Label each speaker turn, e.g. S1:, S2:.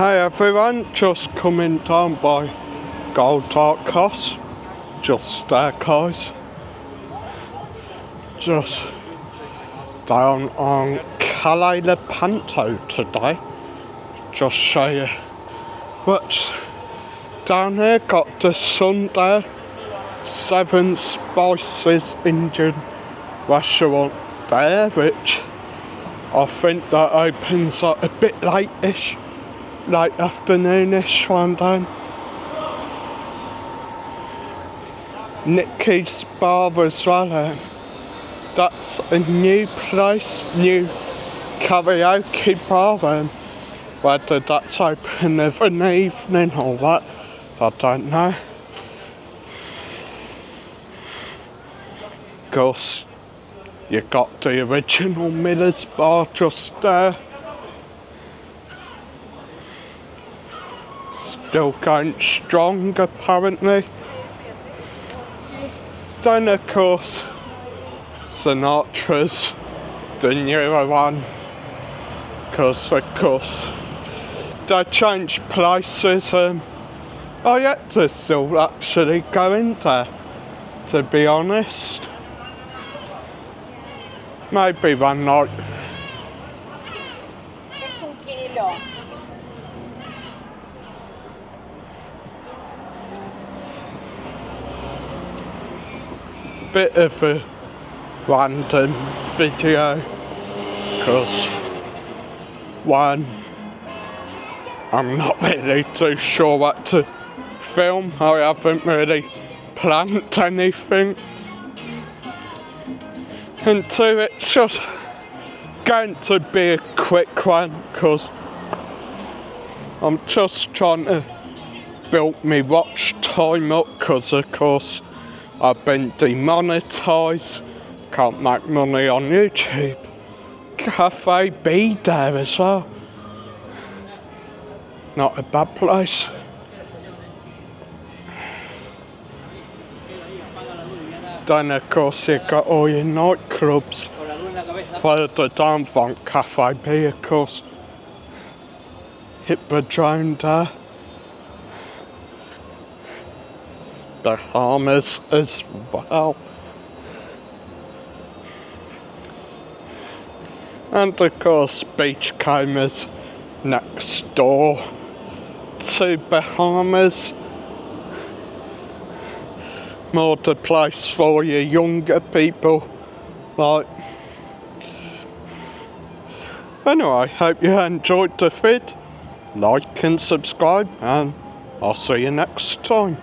S1: Hey everyone, just coming down by Gold Dark Coast, just there guys, just down on Calle Lepanto today, just show you what's down here. Got the Sunday 7 Spices Indian restaurant there, which I think that opens up a bit late-ish, late afternoonish one day. Nikki's Bar as well. That's a new place, new karaoke bar. Whether that's open every evening or what, I don't know. Of course, you got the original Miller's bar just there. Still going strong apparently. Then of course Sinatra's the newer one, because of course they changed places. I yet to still actually go in there, to be honest. Maybe one night.
S2: Es un kilo.
S1: Bit of a random video, because one, I'm not really too sure what to film. I haven't really planned anything, and two, it's just going to be a quick one because I'm just trying to build me watch time up, because of course I've been demonetised, can't make money on YouTube. Cafe B there as well, not a bad place. Then of course you've got all your nightclubs further down from Cafe B, of course. Hippodrome there. Bahamas as well. And of course Beachcombers next door to Bahamas. More the place for your younger people, like. Anyway, hope you enjoyed the vid. Like and subscribe, and I'll see you next time.